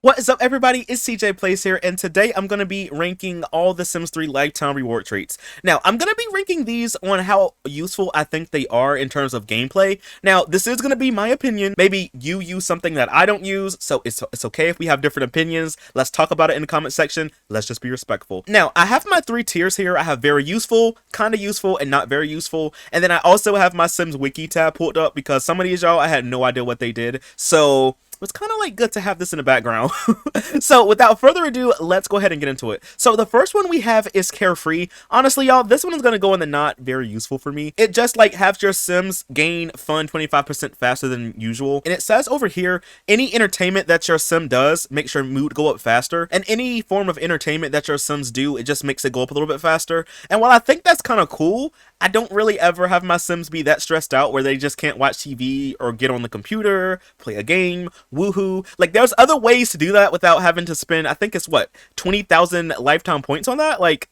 What is up, everybody? It's CJ Plays here, and today I'm going to be ranking all the Sims 3 lifetime reward traits. Now, I'm going to be ranking these on how useful I think they are in terms of gameplay. Now, this is going to be my opinion. Maybe you use something that I don't use, so it's okay if we have different opinions. Let's talk about it in the comment section. Let's just be respectful. Now, I have my three tiers here. I have very useful, kind of useful, and not very useful. And then I also have my Sims Wiki tab pulled up because some of these y'all, I had no idea what they did. So it's kind of like good to have this in the background. So without further ado, let's go ahead and get into it. So the first one we have is Carefree. Honestly, y'all, this one is going to go in the not very useful for me. It just like has your Sims gain fun 25% faster than usual. And it says over here, any entertainment that your Sim does makes your mood go up faster. And any form of entertainment that your Sims do, it just makes it go up a little bit faster. And while I think that's kind of cool, I don't really ever have my Sims be that stressed out where they just can't watch TV or get on the computer, play a game, woohoo. Like, there's other ways to do that without having to spend, I think it's what, 20,000 lifetime points on that? Like,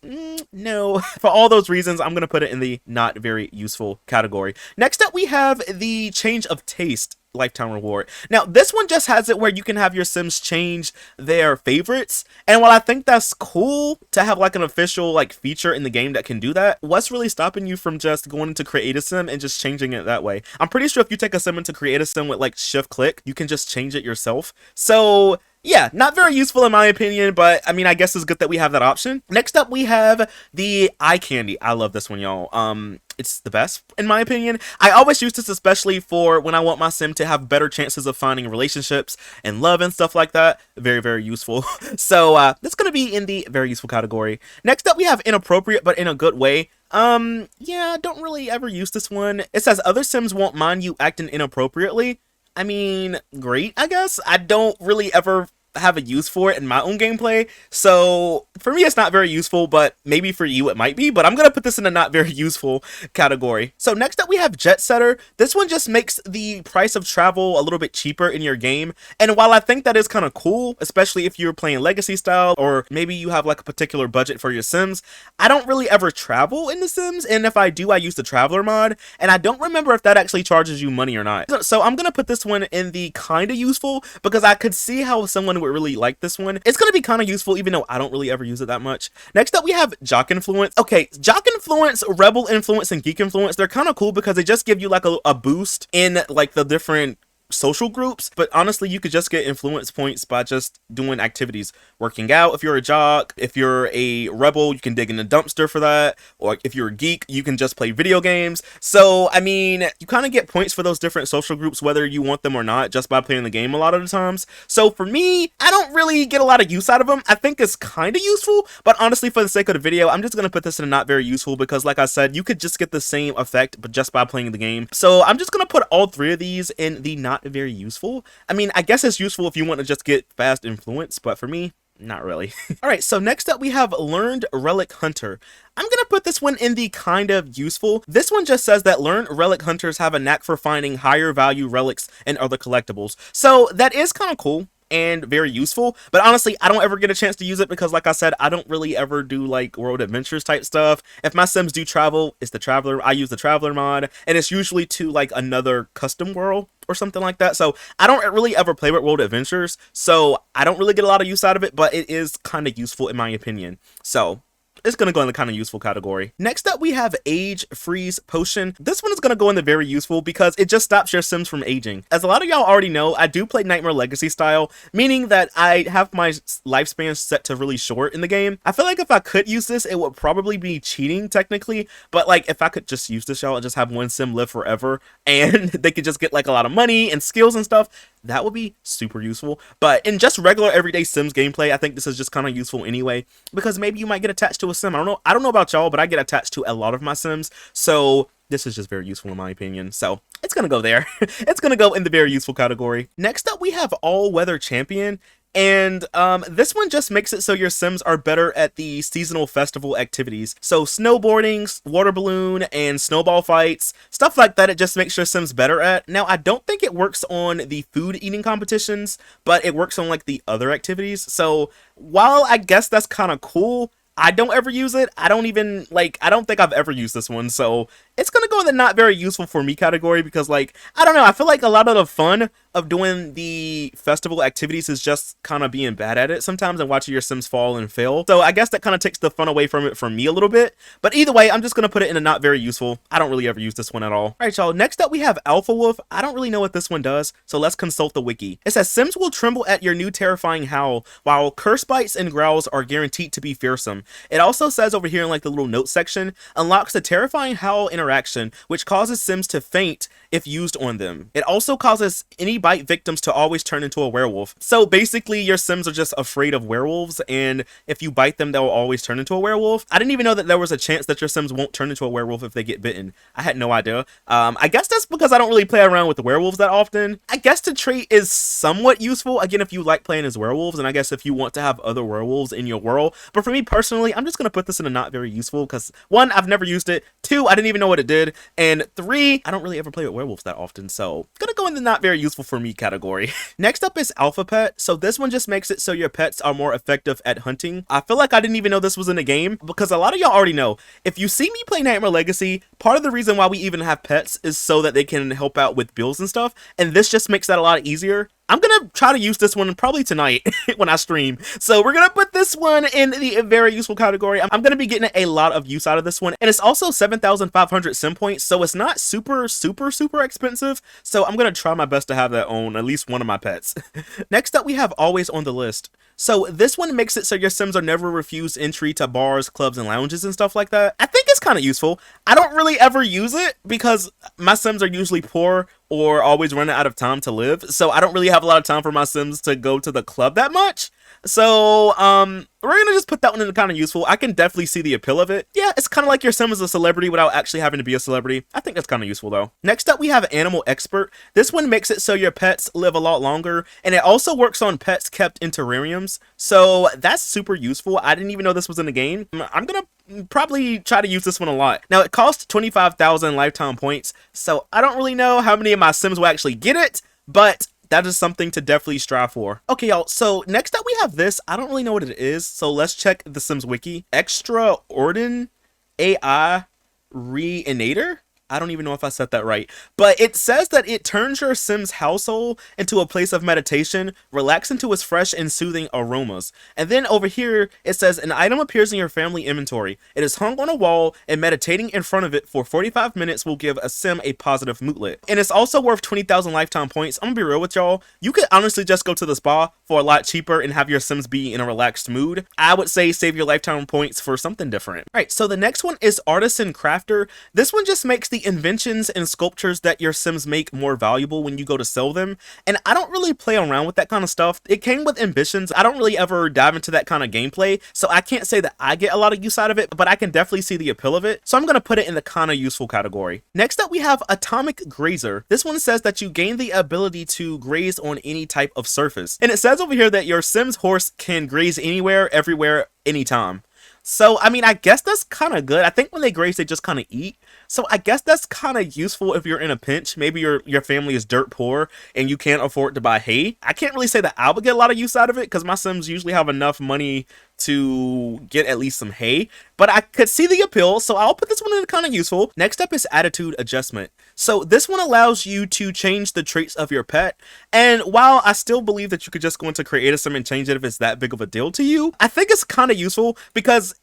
no. For all those reasons, I'm going to put it in the not very useful category. Next up, we have the change of taste lifetime reward. Now, this one just has it where you can have your Sims change their favorites, and while I think that's cool to have like an official like feature in the game that can do that, what's really stopping you from just going into create a Sim and just changing it that way? I'm pretty sure if you take a Sim into create a Sim with like shift click, you can just change it yourself. So yeah, not very useful in my opinion, but I mean, I guess it's good that we have that option. Next up, we have the eye candy. I love this one, y'all. It's the best in my opinion. I always use this especially for when I want my Sim to have better chances of finding relationships and love and stuff like that. Very, very useful. So that's gonna be in the very useful category. Next up, we have inappropriate, but in a good way. Yeah, don't really ever use this one. It says other Sims won't mind you acting inappropriately. I mean, great, I guess. I don't really ever have a use for it in my own gameplay, so for me it's not very useful, but maybe for you it might be. But I'm gonna put this in a not very useful category. So next up, we have Jetsetter. This one just makes the price of travel a little bit cheaper in your game, and while I think that is kind of cool, especially if you're playing legacy style or maybe you have like a particular budget for your Sims, I don't really ever travel in the Sims, and if I do, I use the traveler mod, and I don't remember if that actually charges you money or not. So I'm gonna put this one in the kind of useful because I could see how someone would really like this one. It's gonna be kind of useful even though I don't really ever use it that much. Next up, we have Jock Influence. Okay, Jock Influence, Rebel Influence, and Geek Influence, they're kind of cool because they just give you like a boost in like the different social groups, but honestly you could just get influence points by just doing activities, working out. If you're a jock, if you're a rebel, you can dig in the dumpster for that, or if you're a geek, you can just play video games. So I mean, you kind of get points for those different social groups whether you want them or not, just by playing the game a lot of the times. So for me, I don't really get a lot of use out of them. I think it's kind of useful, but honestly for the sake of the video, I'm just gonna put this in a not very useful because like I said, you could just get the same effect but just by playing the game. So I'm just gonna put all three of these in the not very useful. I mean, I guess it's useful if you want to just get fast influence, but for me, not really. All right, so next up we have Learned Relic Hunter. I'm gonna put this one in the kind of useful. This one just says that learned relic hunters have a knack for finding higher value relics and other collectibles. So that is kind of cool and very useful, but honestly I don't ever get a chance to use it because like I said, I don't really ever do like world adventures type stuff. If my Sims do travel, it's the traveler. I use the traveler mod, and it's usually to like another custom world or something like that. So I don't really ever play with world adventures, so I don't really get a lot of use out of it, but it is kind of useful in my opinion. So it's going to go in the kind of useful category. Next up, we have Age Freeze Potion. This one is going to go in the very useful because it just stops your Sims from aging. As a lot of y'all already know, I do play Nightmare Legacy style, meaning that I have my lifespan set to really short in the game. I feel like if I could use this, it would probably be cheating technically, but like if I could just use this, y'all, and just have one Sim live forever and they could just get like a lot of money and skills and stuff, that would be super useful. But in just regular everyday Sims gameplay, I think this is just kind of useful anyway, because maybe you might get attached to a Sim. I don't know about y'all, but I get attached to a lot of my Sims, so this is just very useful in my opinion. So it's gonna go there. It's gonna go in the very useful category. Next up, we have All Weather Champion. And this one just makes it so your Sims are better at the seasonal festival activities. So snowboarding, water balloon, and snowball fights, stuff like that, it just makes your Sims better at. Now, I don't think it works on the food eating competitions, but it works on like the other activities. So while I guess that's kind of cool, I don't ever use it. I don't think I've ever used this one, so it's gonna go in the not very useful for me category because, like, I don't know, I feel like a lot of the fun of doing the festival activities is just kind of being bad at it sometimes and watching your Sims fall and fail. So I guess that kind of takes the fun away from it for me a little bit. But either way, I'm just gonna put it in a not very useful. I don't really ever use this one at all. All right, y'all. Next up, we have Alpha Wolf. I don't really know what this one does, so let's consult the wiki. It says Sims will tremble at your new terrifying howl, while curse bites and growls are guaranteed to be fearsome. It also says over here in like the little notes section, unlocks the terrifying howl interaction, which causes Sims to faint if used on them. It also causes any bite victims to always turn into a werewolf. So basically, your Sims are just afraid of werewolves, and if you bite them, they'll always turn into a werewolf. I didn't even know that there was a chance that your Sims won't turn into a werewolf if they get bitten. I had no idea. I guess that's because I don't really play around with the werewolves that often. I guess the trait is somewhat useful, again, if you like playing as werewolves, and I guess if you want to have other werewolves in your world. But for me personally, I'm just going to put this in a not very useful because, one, I've never used it, two, I didn't even know what it did, and three, I don't really ever play with werewolves that often, so gonna go in the not very useful for me category. Next up is Alpha Pet. So this one just makes it so your pets are more effective at hunting. I feel like I didn't even know this was in the game because a lot of y'all already know, if you see me play Nightmare Legacy, part of the reason why we even have pets is so that they can help out with bills and stuff, and this just makes that a lot easier. I'm gonna try to use this one probably tonight when I stream. So we're gonna put this one in the very useful category. I'm gonna be getting a lot of use out of this one. And it's also 7,500 sim points, so it's not super expensive. So I'm gonna try my best to have that on at least one of my pets. Next up, we have Always on the List. So this one makes it so your Sims are never refused entry to bars, clubs, and lounges and stuff like that. I think it's kind of useful. I don't really ever use it because my Sims are usually poor or always running out of time to live. So I don't really have a lot of time for my Sims to go to the club that much. So, we're gonna just put that one in the kind of useful. I can definitely see the appeal of it. Yeah, it's kind of like your Sim is a celebrity without actually having to be a celebrity. I think that's kind of useful though. Next up, we have Animal Expert. This one makes it so your pets live a lot longer, and it also works on pets kept in terrariums. So that's super useful. I didn't even know this was in the game. I'm gonna probably try to use this one a lot. Now, it costs 25,000 lifetime points, so I don't really know how many of my Sims will actually get it, but that is something to definitely strive for. Okay, y'all, so next up we have this. I don't really know what it is, so let's check the Sims wiki. Extraordin AI Hygienator? I don't even know if I said that right, but it says that it turns your Sim's household into a place of meditation, relax into its fresh and soothing aromas. And then over here, it says an item appears in your family inventory. It is hung on a wall, and meditating in front of it for 45 minutes will give a Sim a positive mootlet. And it's also worth 20,000 lifetime points. I'm gonna be real with y'all. You could honestly just go to the spa for a lot cheaper and have your Sims be in a relaxed mood. I would say save your lifetime points for something different. All right, so the next one is Artisan Crafter. This one just makes the inventions and sculptures that your Sims make more valuable when you go to sell them, and I don't really play around with that kind of stuff. It came with ambitions. I don't really ever dive into that kind of gameplay, so I can't say that I get a lot of use out of it, but I can definitely see the appeal of it, so I'm gonna put it in the kind of useful category. Next up, we have Atomic Grazer. This one says that you gain the ability to graze on any type of surface, and it says over here that your Sim's horse can graze anywhere, everywhere, anytime. So, I mean, I guess that's kind of good. I think when they graze, they just kind of eat. So I guess that's kind of useful if you're in a pinch. Maybe your family is dirt poor and you can't afford to buy hay. I can't really say that I would get a lot of use out of it because my Sims usually have enough money to get at least some hay, but I could see the appeal, so I'll put this one in kind of useful. Next up is Attitude Adjustment. So this one allows you to change the traits of your pet, and while I still believe that you could just go into Create a Sim and change it if it's that big of a deal to you, I think it's kind of useful because,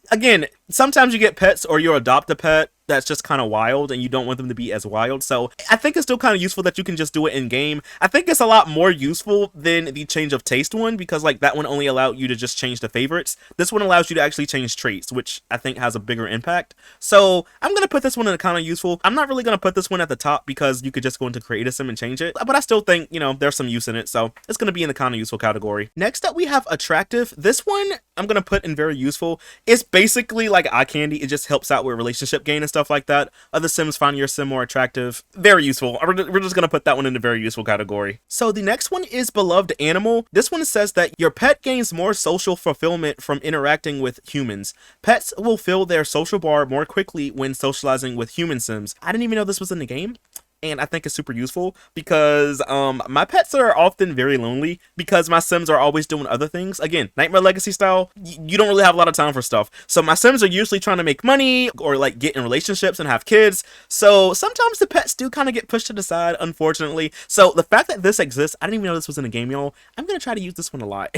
again, sometimes you get pets or you adopt a pet that's just kind of wild and you don't want them to be as wild. So I think it's still kind of useful that you can just do it in game. I think it's a lot more useful than the change of taste one because like that one only allowed you to just change the favorites. This one allows you to actually change traits, which I think has a bigger impact. So I'm going to put this one in kind of useful. I'm not really going to put this one at the top because you could just go into Create a Sim and change it, but I still think, you know, there's some use in it. So it's going to be in the kind of useful category. Next up, we have Attractive. This one I'm going to put in very useful. It's basically like eye candy. It just helps out with relationship gain and stuff like that. Other Sims find your Sim more attractive. Very useful. We're just going to put that one in the very useful category. So the next one is Beloved Animal. This one says that your pet gains more social fulfillment from interacting with humans. Pets will fill their social bar more quickly when socializing with human Sims. I didn't even know this was in the game. and I think it's super useful because my pets are often very lonely because my Sims are always doing other things. Again, Nightmare Legacy style, you don't really have a lot of time for stuff. So my Sims are usually trying to make money or like get in relationships and have kids. So sometimes the pets do kind of get pushed to the side, unfortunately. So the fact that this exists, I didn't even know this was in a game, y'all. I'm gonna try to use this one a lot,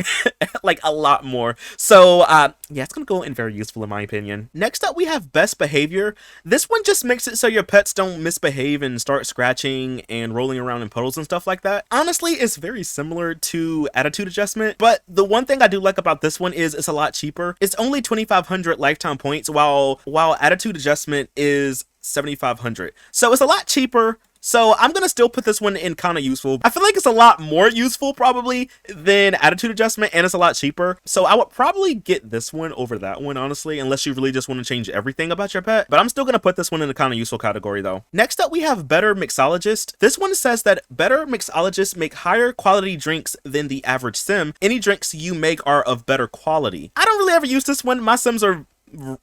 like a lot more. So yeah, it's gonna go in very useful in my opinion. Next up, we have Best Behavior. This one just makes it so your pets don't misbehave and start scratching and rolling around in puddles and stuff like that. Honestly, it's very similar to Attitude Adjustment, but the one thing I do like about this one is it's a lot cheaper. It's only 2,500 lifetime points, while Attitude Adjustment is 7,500. So it's a lot cheaper. So I'm going to still put this one in kind of useful. I feel like it's a lot more useful probably than Attitude Adjustment, and it's a lot cheaper. So I would probably get this one over that one, honestly, unless you really just want to change everything about your pet. But I'm still going to put this one in the kind of useful category though. Next up, we have Better Mixologist. This one says that better mixologists make higher quality drinks than the average sim. Any drinks you make are of better quality. I don't really ever use this one. My Sims are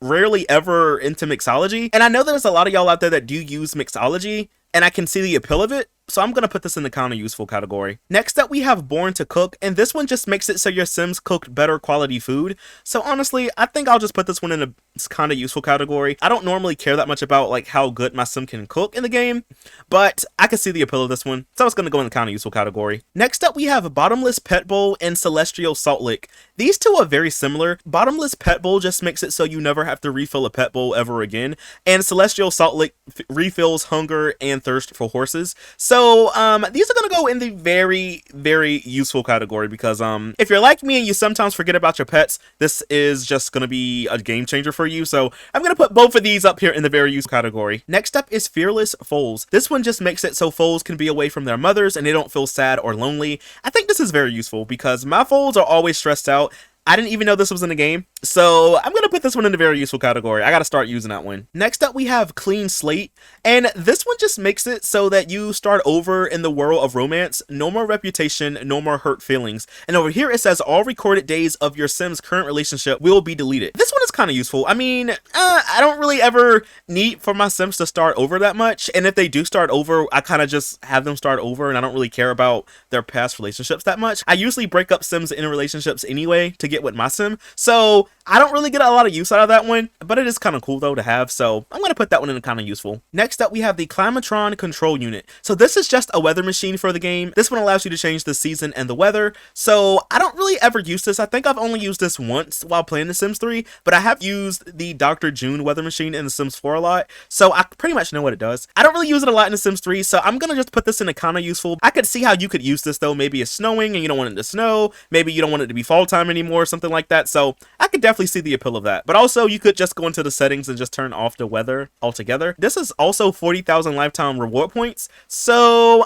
rarely ever into mixology, and I know there's a lot of y'all out there that do use mixology, and I can see the appeal of it, so I'm gonna put this in the kind of useful category. Next up, we have Born to Cook, and this one just makes it so your Sims cooked better quality food. So honestly, I think I'll just put this one in a kind of useful category. I don't normally care that much about like how good my Sim can cook in the game, but I can see the appeal of this one, so it's gonna go in the kind of useful category. Next up, we have Bottomless Pet Bowl and Celestial Salt Lick. These two are very similar. Bottomless Pet Bowl just makes it so you never have to refill a pet bowl ever again, and Celestial Salt Lick refills hunger and thirst for horses. So these are gonna go in the very, very useful category because if you're like me and you sometimes forget about your pets, this is just gonna be a game changer for you. So I'm gonna put both of these up here in the very useful category. Next up is Fearless Foals. This one just makes it so foals can be away from their mothers and they don't feel sad or lonely. I think this is very useful because my foals are always stressed out. I didn't even know this was in the game, so I'm gonna put this one in the very useful category. I gotta start using that one. Next up, we have Clean Slate, and this one just makes it so that you start over in the world of romance. No more reputation, no more hurt feelings. And over here, it says all recorded days of your Sim's current relationship will be deleted. This one is kind of useful. I mean, I don't really ever need for my Sims to start over that much, and if they do start over, I kind of just have them start over, and I don't really care about their past relationships that much. I usually break up Sims in relationships anyway to get with my Sim, so I don't really get a lot of use out of that one, but it is kind of cool though to have, so I'm gonna put that one in kind of useful. Next up, we have the Climatron control unit. So this is just a weather machine for the game. This one allows you to change the season and the weather, so I don't really ever use this. I think I've only used this once while playing The Sims 3, but I have used the Dr. June weather machine in The Sims 4 a lot, so I pretty much know what it does. I don't really use it a lot in The Sims 3, so I'm gonna just put this in a kind of useful. I could see how you could use this though. Maybe it's snowing and you don't want it to snow, maybe you don't want it to be fall time anymore, something like that, so I could definitely see the appeal of that. But also, you could just go into the settings and just turn off the weather altogether. This is also 40,000 lifetime reward points, so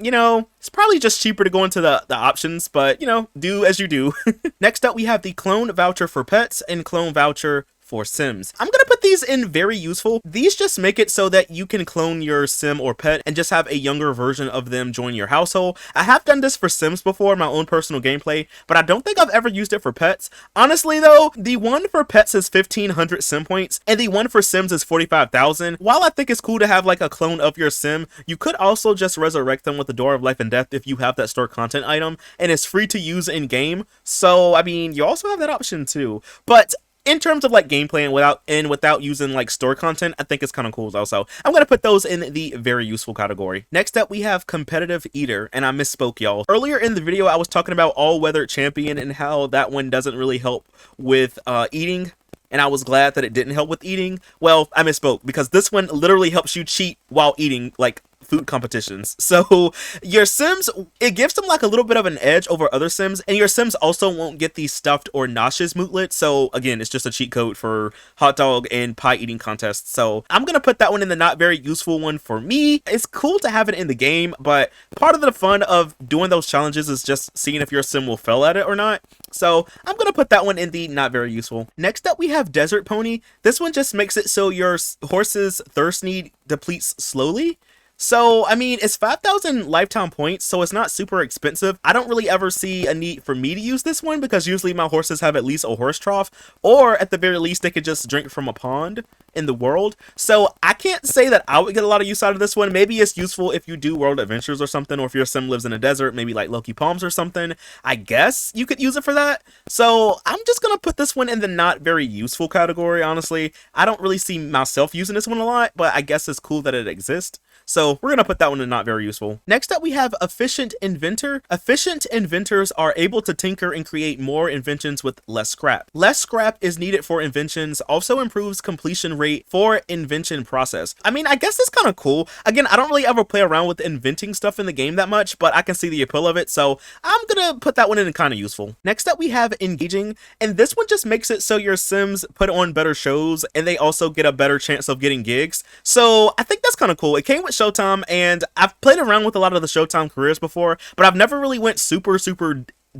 you know, it's probably just cheaper to go into the options, but you know, do as you do. Next up, we have the clone voucher for pets and clone voucher for Sims. I'm gonna put these in very useful. These just make it so that you can clone your Sim or pet and just have a younger version of them join your household. I have done this for Sims before, my own personal gameplay, but I don't think I've ever used it for pets. Honestly though, the one for pets is 1,500 Sim points, and the one for Sims is 45,000. While I think it's cool to have like a clone of your Sim, you could also just resurrect them with the Door of Life and Death if you have that store content item, and it's free to use in game. So I mean, you also have that option too. But in terms of like gameplay and without using like store content, I think it's kind of cool also. I'm gonna put those in the very useful category. Next up, we have Competitive Eater, and I misspoke, y'all. Earlier in the video, I was talking about All-Weather Champion and how that one doesn't really help with eating, and I was glad that it didn't help with eating. Well, I misspoke because this one literally helps you cheat while eating, like food competitions. So your Sims, it gives them like a little bit of an edge over other Sims, and your Sims also won't get the stuffed or nauseous mootlet. So again, it's just a cheat code for hot dog and pie eating contests. So I'm gonna put that one in the not very useful one for me. It's cool to have it in the game, but part of the fun of doing those challenges is just seeing if your Sim will fail at it or not. So I'm gonna put that one in the not very useful. Next up, we have Desert Pony. This one just makes it so your horse's thirst need depletes slowly. So, I mean, it's 5,000 lifetime points, so it's not super expensive. I don't really ever see a need for me to use this one because usually my horses have at least a horse trough, or at the very least, they could just drink from a pond in the world. So I can't say that I would get a lot of use out of this one. Maybe it's useful if you do world adventures or something, or if your sim lives in a desert, maybe like Loki Palms or something. I guess you could use it for that. So I'm just gonna put this one in the not very useful category, honestly. I don't really see myself using this one a lot, but I guess it's cool that it exists. So we're going to put that one in not very useful. Next up, we have Efficient Inventor. Efficient inventors are able to tinker and create more inventions with less scrap. Less scrap is needed for inventions, also improves completion rate for invention process. I mean, I guess it's kind of cool. Again, I don't really ever play around with inventing stuff in the game that much, but I can see the appeal of it, so I'm going to put that one in kind of useful. Next up, we have Engaging, and this one just makes it so your Sims put on better shows, and they also get a better chance of getting gigs. So I think that's kind of cool. It came with Showtime, and I've played around with a lot of the Showtime careers before, but I've never really went super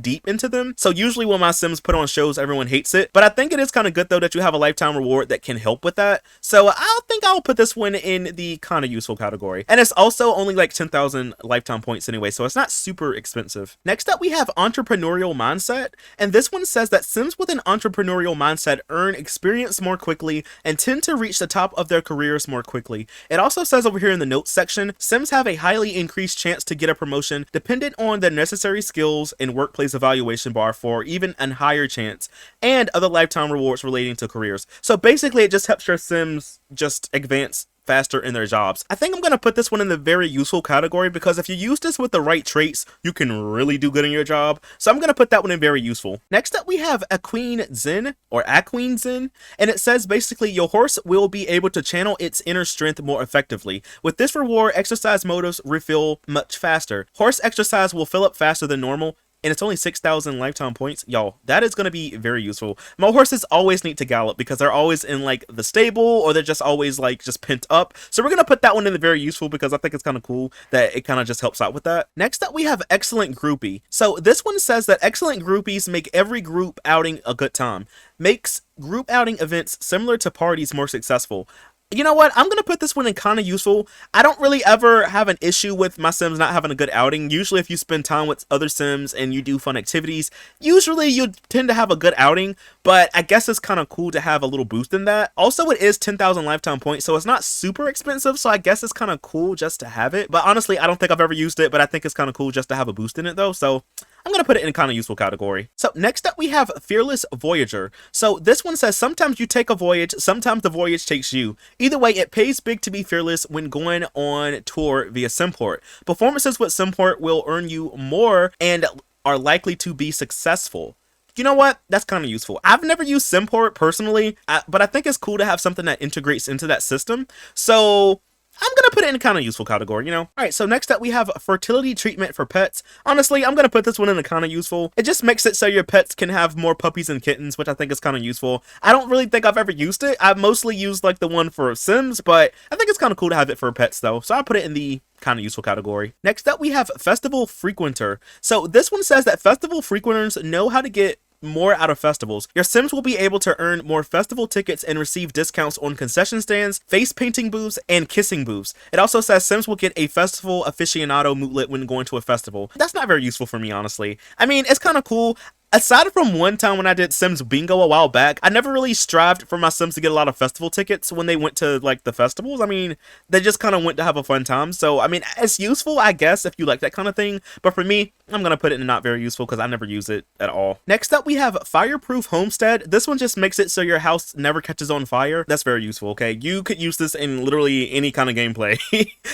deep into them. So usually when my Sims put on shows, everyone hates it, but I think it is kind of good though that you have a lifetime reward that can help with that. So I think I'll put this one in the kind of useful category, and it's also only like 10,000 lifetime points anyway, so it's not super expensive. Next up, we have Entrepreneurial Mindset, and this one says that Sims with an entrepreneurial mindset earn experience more quickly and tend to reach the top of their careers more quickly. It also says over here in the notes section, Sims have a highly increased chance to get a promotion dependent on their necessary skills and workplace evaluation bar for even a higher chance, and other lifetime rewards relating to careers. So basically it just helps your Sims just advance faster in their jobs. I think I'm going to put this one in the very useful category because if you use this with the right traits, you can really do good in your job. So I'm going to put that one in very useful. Next up, we have Aqueen Zen, or Aqueen Zen, and it says basically your horse will be able to channel its inner strength more effectively. With this reward, exercise motives refill much faster. Horse exercise will fill up faster than normal, and it's only 6,000 lifetime points. Y'all, that is going to be very useful. My horses always need to gallop because they're always in like the stable, or they're just always like just pent up. So we're going to put that one in the very useful because I think it's kind of cool that it kind of just helps out with that. Next up, we have Excellent Groupie. So this one says that excellent groupies make every group outing a good time. Makes group outing events similar to parties more successful. You know what? I'm going to put this one in kind of useful. I don't really ever have an issue with my Sims not having a good outing. Usually if you spend time with other Sims and you do fun activities, usually you tend to have a good outing, but I guess it's kind of cool to have a little boost in that. Also, it is 10,000 lifetime points, so it's not super expensive, so I guess it's kind of cool just to have it. But honestly, I don't think I've ever used it, but I think it's kind of cool just to have a boost in it though, so I'm going to put it in a kind of useful category. So next up, we have Fearless Voyager. So this one says, sometimes you take a voyage, sometimes the voyage takes you. Either way, it pays big to be fearless when going on tour via Simport. Performances with Simport will earn you more and are likely to be successful. You know what? That's kind of useful. I've never used Simport personally, but I think it's cool to have something that integrates into that system. So I'm going to put it in a kind of useful category, you know? Alright, so next up we have Fertility Treatment for pets. Honestly, I'm going to put this one in a kind of useful. It just makes it so your pets can have more puppies and kittens, which I think is kind of useful. I don't really think I've ever used it. I've mostly used like the one for Sims, but I think it's kind of cool to have it for pets though. So I'll put it in the kind of useful category. Next up we have Festival Frequenter. So this one says that festival frequenters know how to get more out of festivals. Your Sims will be able to earn more festival tickets and receive discounts on concession stands, face painting booths, and kissing booths. It also says Sims will get a festival aficionado mootlet when going to a festival. That's not very useful for me, honestly. I mean, it's kind of cool. Aside from one time when I did Sims Bingo a while back, I never really strived for my Sims to get a lot of festival tickets when they went to like the festivals. I mean, they just kind of went to have a fun time. So, I mean, it's useful, I guess, if you like that kind of thing. But for me, I'm going to put it in not very useful because I never use it at all. Next up, we have Fireproof Homestead. This one just makes it so your house never catches on fire. That's very useful, okay? You could use this in literally any kind of gameplay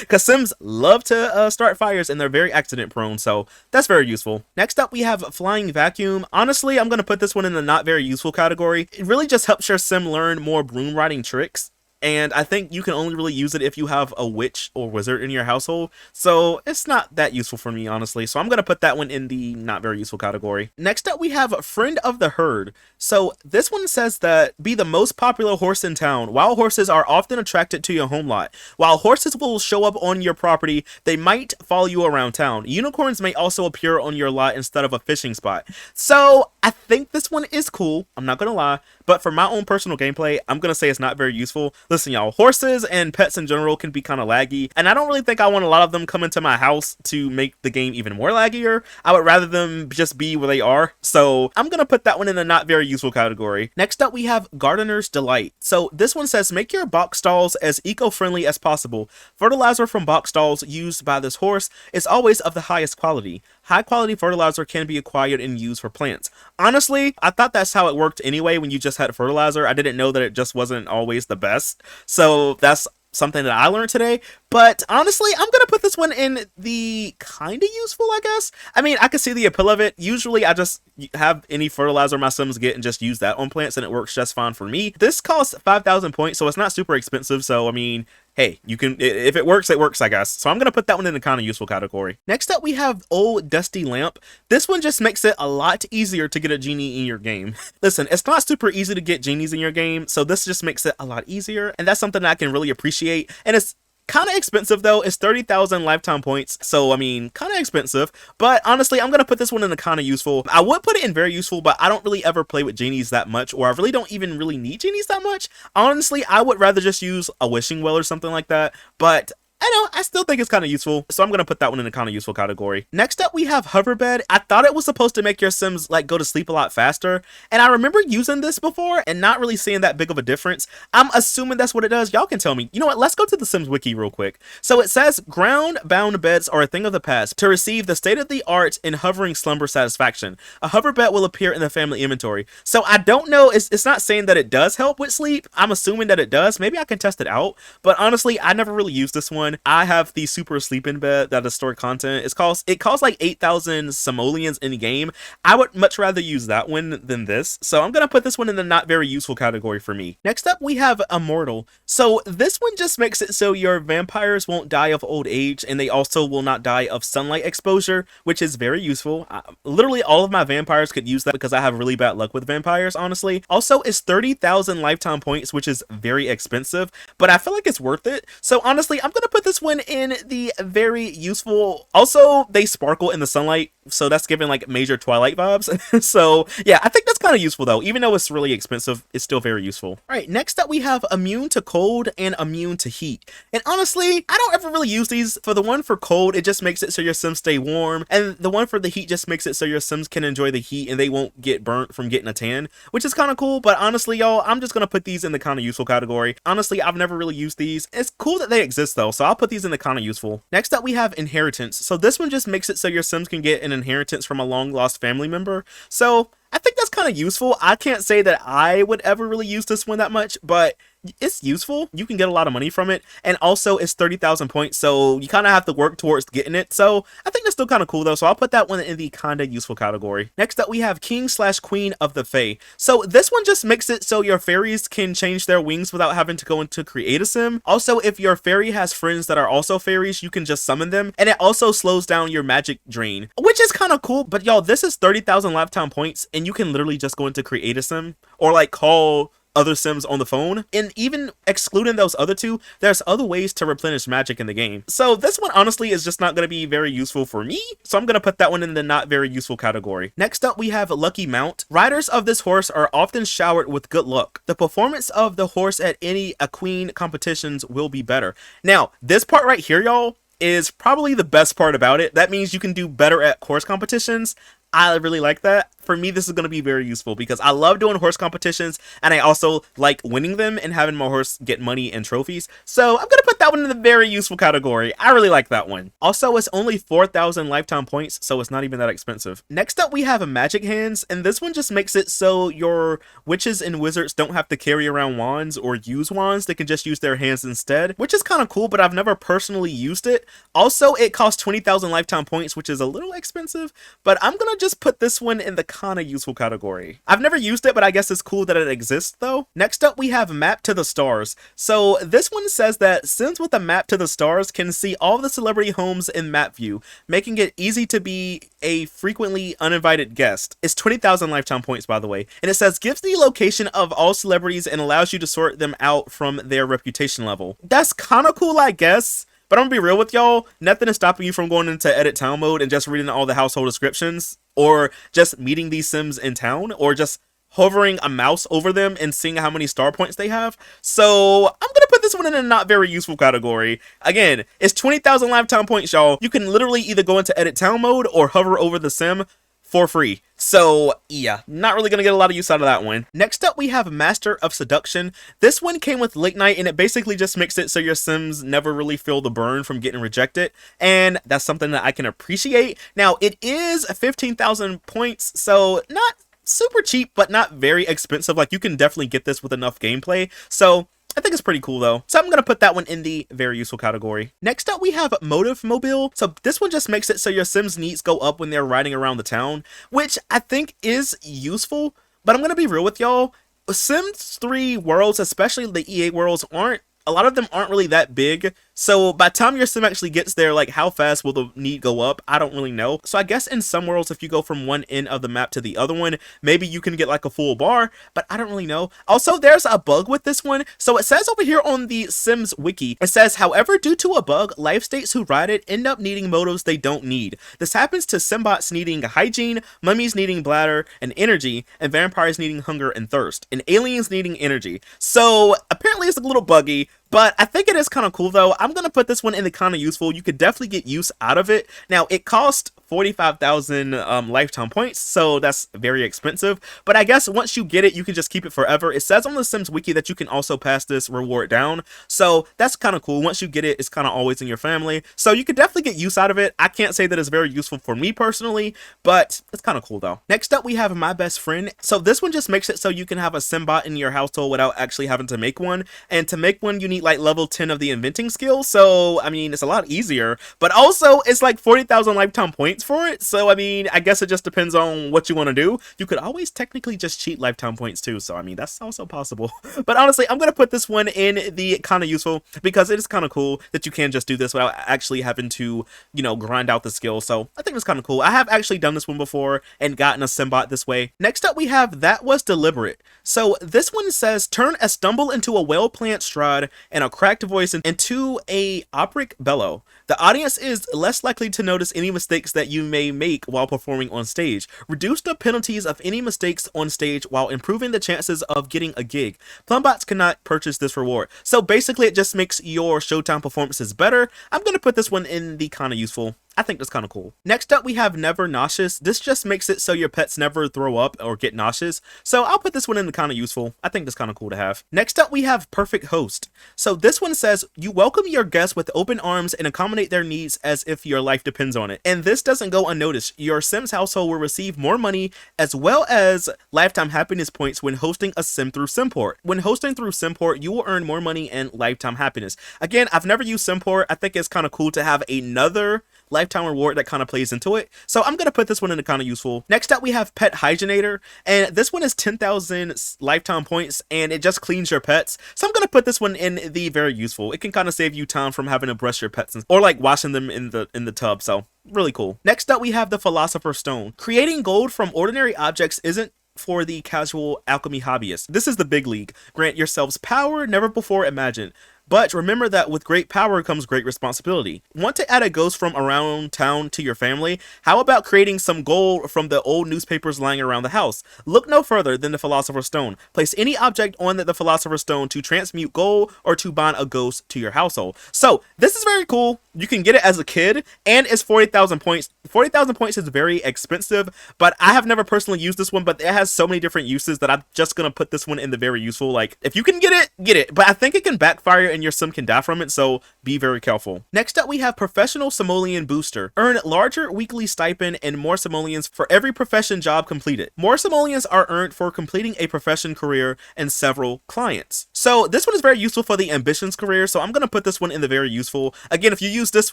because Sims love to start fires and they're very accident prone. So that's very useful. Next up, we have Flying Vacuum. Honestly, I'm going to put this one in the not very useful category. It really just helps your Sim learn more broom riding tricks. And I think you can only really use it if you have a witch or wizard in your household. So it's not that useful for me, honestly. So I'm going to put that one in the not very useful category. Next up, we have Friend of the Herd. So this one says that be the most popular horse in town. Wild horses are often attracted to your home lot. While horses will show up on your property, they might follow you around town. Unicorns may also appear on your lot instead of a fishing spot. So I think this one is cool. I'm not going to lie. But for my own personal gameplay, I'm going to say it's not very useful. Listen, y'all, horses and pets in general can be kind of laggy, and I don't really think I want a lot of them come into my house to make the game even more laggier. I would rather them just be where they are, so I'm gonna put that one in the not very useful category. Next up, we have Gardener's Delight. So this one says, make your box stalls as eco-friendly as possible. Fertilizer from box stalls used by this horse is always of the highest quality. High quality fertilizer can be acquired and used for plants. Honestly, I thought that's how it worked anyway when you just had fertilizer. I didn't know that it just wasn't always the best. So that's something that I learned today. But honestly, I'm gonna put this one in the kind of useful, I guess. I mean, I can see the appeal of it. Usually I just have any fertilizer my Sims get and just use that on plants, and it works just fine for me. This costs 5,000 points, so it's not super expensive. So I mean, hey, you can, if it works, I guess. So I'm gonna put that one in the kind of useful category. Next up, we have Old Dusty Lamp. This one just makes it a lot easier to get a genie in your game. Listen, it's not super easy to get genies in your game, so this just makes it a lot easier, and that's something that I can really appreciate. And it's kind of expensive though. It's 30,000 lifetime points, so I mean, kind of expensive, but honestly, I'm gonna put this one in the kind of useful. I would put it in very useful, but I don't really ever play with genies that much, or I really don't even really need genies that much. Honestly, I would rather just use a wishing well or something like that, but I know, I still think it's kind of useful, so I'm going to put that one in the kind of useful category. Next up, we have Hoverbed. I thought it was supposed to make your Sims, like, go to sleep a lot faster, and I remember using this before and not really seeing that big of a difference. I'm assuming that's what it does. Y'all can tell me. You know what? Let's go to the Sims Wiki real quick. So it says, ground-bound beds are a thing of the past. To receive the state-of-the-art in hovering slumber satisfaction, a Hoverbed will appear in the family inventory. So I don't know. It's not saying that it does help with sleep. I'm assuming that it does. Maybe I can test it out, but honestly, I never really used this one. I have the super sleeping bed that is stored content. It costs like 8,000 simoleons in the game. I would much rather use that one than this, so I'm gonna put this one in the not very useful category for me. Next up, we have Immortal. So this one just makes it so your vampires won't die of old age, and they also will not die of sunlight exposure, which is very useful. Literally all of my vampires could use that because I have really bad luck with vampires, honestly. Also, it's 30,000 lifetime points, which is very expensive, but I feel like it's worth it. So honestly, I'm gonna put this one in the very useful. Also, they sparkle in the sunlight, so that's giving like major Twilight vibes. So yeah, I think that's kind of useful though. Even though it's really expensive, it's still very useful. All right, next up we have immune to cold and immune to heat. And honestly, I don't ever really use these. For the one for cold, it just makes it so your Sims stay warm, and the one for the heat just makes it so your Sims can enjoy the heat and they won't get burnt from getting a tan, which is kind of cool. But honestly, y'all, I'm just gonna put these in the kind of useful category. Honestly, I've never really used these. It's cool that they exist though, so I'll put these in the kind of useful. Next up, we have inheritance. So this one just makes it so your Sims can get an inheritance from a long lost family member. So I think that's kind of useful. I can't say that I would ever really use this one that much, but it's useful. You can get a lot of money from it, and also it's 30,000 points, so you kind of have to work towards getting it. So I think that's still kind of cool though, so I'll put that one in the kind of useful category. Next up, we have King/Queen of the Fae. So this one just makes it so your fairies can change their wings without having to go into create a sim. Also, if your fairy has friends that are also fairies, you can just summon them, and it also slows down your magic drain, which is kind of cool. But y'all, this is 30,000 lifetime points, and you can literally just go into create a sim or like call other Sims on the phone. And even excluding those other two, there's other ways to replenish magic in the game. So this one honestly is just not going to be very useful for me, so I'm going to put that one in the not very useful category. Next up, we have Lucky Mount. Riders of this horse are often showered with good luck. The performance of the horse at any Queen competitions will be better. Now, this part right here, y'all, is probably the best part about it. That means you can do better at horse competitions. I really like that. For me, this is going to be very useful because I love doing horse competitions, and I also like winning them and having my horse get money and trophies. So I'm going to put that one in the very useful category. I really like that one. Also, it's only 4,000 lifetime points, so it's not even that expensive. Next up, we have Magic Hands, and this one just makes it so your witches and wizards don't have to carry around wands or use wands. They can just use their hands instead, which is kind of cool, but I've never personally used it. Also, it costs 20,000 lifetime points, which is a little expensive, but I'm going to just put this one in the kind of useful category. I've never used it, but I guess it's cool that it exists though. Next up, we have Map to the Stars. So this one says that Sims with a map to the stars can see all the celebrity homes in map view, making it easy to be a frequently uninvited guest. It's 20,000 lifetime points, by the way. And it says gives the location of all celebrities and allows you to sort them out from their reputation level. That's kind of cool, I guess. But I'm gonna be real with y'all, nothing is stopping you from going into edit town mode and just reading all the household descriptions, or just meeting these Sims in town, or just hovering a mouse over them and seeing how many star points they have. So I'm gonna put this one in a not very useful category. Again, it's 20,000 lifetime points, y'all. You can literally either go into edit town mode or hover over the sim for free. So yeah, not really gonna get a lot of use out of that one. Next up, we have Master of Seduction. This one came with Late Night, and it basically just makes it so your sims never really feel the burn from getting rejected, and that's something that I can appreciate. Now, it is 15,000 points, so not super cheap, but not very expensive. Like, you can definitely get this with enough gameplay, so I think it's pretty cool though. So I'm going to put that one in the very useful category. Next up, we have Motive Mobile. So this one just makes it so your sims' needs go up when they're riding around the town, which I think is useful, but I'm going to be real with y'all. Sims 3 worlds, especially the EA worlds, a lot of them aren't really that big. So by the time your sim actually gets there, like, how fast will the need go up? I don't really know. So I guess in some worlds, if you go from one end of the map to the other one, maybe you can get like a full bar, but I don't really know. Also, there's a bug with this one. So it says over here on the Sims wiki, it says, however, due to a bug, life states who ride it end up needing motives they don't need. This happens to Simbots needing hygiene, mummies needing bladder and energy, and vampires needing hunger and thirst, and aliens needing energy. So apparently it's a little buggy, but I think it is kind of cool though. I'm going to put this one in the kind of useful. You could definitely get use out of it. Now, it cost 45,000 lifetime points, so that's very expensive, but I guess once you get it, you can just keep it forever. It says on the Sims wiki that you can also pass this reward down, so that's kind of cool. Once you get it, it's kind of always in your family, so you could definitely get use out of it. I can't say that it's very useful for me personally, but it's kind of cool though. Next up, we have My Best Friend. So this one just makes it so you can have a Simbot in your household without actually having to make one, and to make one you need like level 10 of the inventing skill, so I mean, it's a lot easier, but also it's like 40,000 lifetime points for it, so I mean, I guess it just depends on what you want to do. You could always technically just cheat lifetime points too, so I mean, that's also possible. But honestly, I'm gonna put this one in the kind of useful, because it is kind of cool that you can just do this without actually having to, you know, grind out the skill. So I think it's kind of cool. I have actually done this one before and gotten a Simbot this way. Next up, we have That Was Deliberate. So this one says, turn a stumble into a well-planned stride and a cracked voice into a operic bellow. The audience is less likely to notice any mistakes that you may make while performing on stage. Reduce the penalties of any mistakes on stage while improving the chances of getting a gig. Plumbots cannot purchase this reward. So basically, it just makes your showtime performances better. I'm going to put this one in the kind of useful. I think that's kind of cool. Next up, we have Never Nauseous. This just makes it so your pets never throw up or get nauseous. So I'll put this one in the kind of useful. I think that's kind of cool to have. Next up, we have Perfect Host. So this one says, you welcome your guests with open arms and accommodate their needs as if your life depends on it. And this doesn't go unnoticed. Your Sims household will receive more money as well as lifetime happiness points when hosting a sim through Simport. When hosting through Simport, you will earn more money and lifetime happiness. Again, I've never used Simport. I think it's kind of cool to have another lifetime reward that kind of plays into it, so I'm gonna put this one in the kind of useful. Next up, we have Pet Hygienator, and this one is 10,000 lifetime points, and it just cleans your pets, so I'm gonna put this one in the very useful. It can kind of save you time from having to brush your pets or like washing them in the tub, so really cool. Next up, we have the Philosopher Stone. Creating gold from ordinary objects isn't for the casual alchemy hobbyist. This is the big league. Grant yourselves power never before imagined. But remember that with great power comes great responsibility. Want to add a ghost from around town to your family? How about creating some gold from the old newspapers lying around the house? Look no further than the Philosopher's Stone. Place any object on the Philosopher's Stone to transmute gold or to bind a ghost to your household. So this is very cool. You can get it as a kid, and it's 40,000 points. 40,000 points is very expensive, but I have never personally used this one, but it has so many different uses that I'm just going to put this one in the very useful. Like, if you can get it, get it. But I think it can backfire and your sim can die from it, so be very careful. Next up, we have Professional Simoleon Booster. Earn larger weekly stipend and more simoleons for every profession job completed. More simoleons are earned for completing a profession career and several clients. So this one is very useful for the ambitions career, so I'm going to put this one in the very useful. Again, if you use this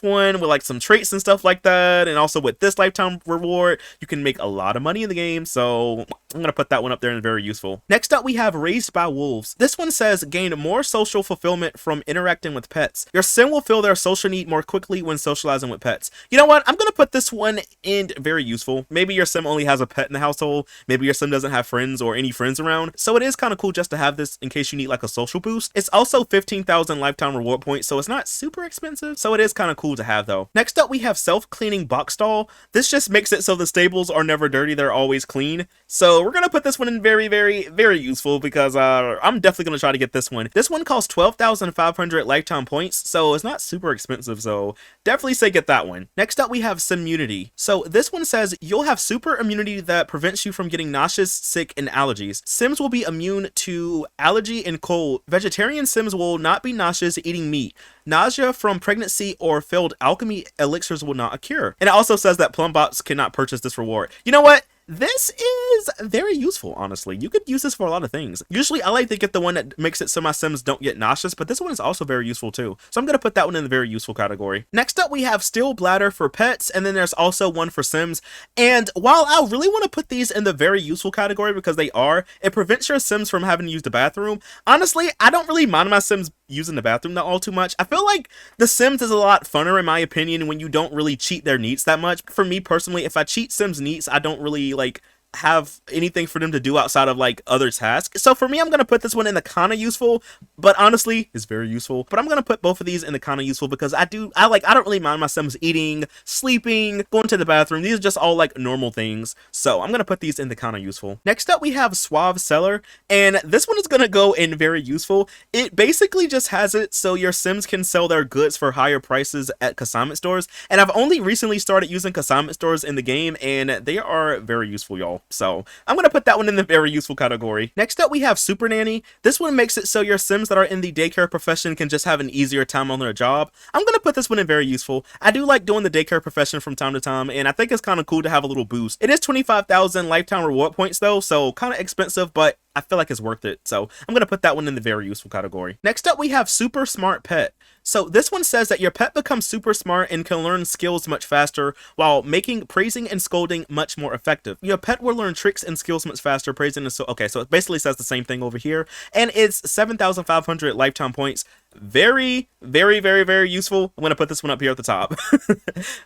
one with like some traits and stuff like that, and also with this lifetime reward, you can make a lot of money in the game, so I'm going to put that one up there in the very useful. Next up, we have Raised by Wolves. This one says gain more social fulfillment from from interacting with pets. Your sim will feel their social need more quickly when socializing with pets. You know what? I'm gonna put this one in very useful. Maybe your sim only has a pet in the household. Maybe your sim doesn't have friends or any friends around. So it is kind of cool just to have this in case you need like a social boost. It's also 15,000 lifetime reward points, so it's not super expensive. So it is kind of cool to have though. Next up, we have self-cleaning box stall. This just makes it so the stables are never dirty. They're always clean. So we're gonna put this one in very, very, very useful because I'm definitely gonna try to get this one. This one costs 12,500 lifetime points, so it's not super expensive. So definitely say get that one. Next up, we have Simmunity. So this one says you'll have super immunity that prevents you from getting nauseous, sick, and allergies. Sims will be immune to allergy and cold. Vegetarian sims will not be nauseous eating meat. Nausea from pregnancy or failed alchemy elixirs will not occur. And it also says that plumbots cannot purchase this reward. You know what? This is very useful, honestly. You could use this for a lot of things. Usually, I like to get the one that makes it so my sims don't get nauseous, but this one is also very useful too. So I'm going to put that one in the very useful category. Next up, we have Steel Bladder for pets, and then there's also one for sims. And while I really want to put these in the very useful category because they are, it prevents your sims from having to use the bathroom. Honestly, I don't really mind my sims using the bathroom all too much. I feel like The Sims is a lot funner in my opinion when you don't really cheat their needs that much. For me personally, if I cheat Sims needs, I don't really like have anything for them to do outside of like other tasks. So for me, I'm gonna put this one in the kind of useful, but honestly it's very useful. But I'm gonna put both of these in the kind of useful because I don't really mind my sims eating, sleeping, going to the bathroom. These are just all like normal things, so I'm gonna put these in the kind of useful. Next up, we have Suave Cellar, and this one is gonna go in very useful. It basically just has it so your sims can sell their goods for higher prices at consignment stores, and I've only recently started using consignment stores in the game, and they are very useful, y'all. So I'm gonna put that one in the very useful category. Next up, we have Super Nanny. This one makes it so your sims that are in the daycare profession can just have an easier time on their job. I'm gonna put this one in very useful. I do like doing the daycare profession from time to time, and I think it's kind of cool to have a little boost. It is 25,000 lifetime reward points though, so kind of expensive, but I feel like it's worth it. So I'm gonna put that one in the very useful category. Next up, we have Super Smart Pet. So this one says that your pet becomes super smart and can learn skills much faster while making praising and scolding much more effective. Your pet will learn tricks and skills much faster, praising and so okay, so it basically says the same thing over here, and it's 7,500 lifetime points. Very, very, very, very useful. I'm gonna put this one up here at the top.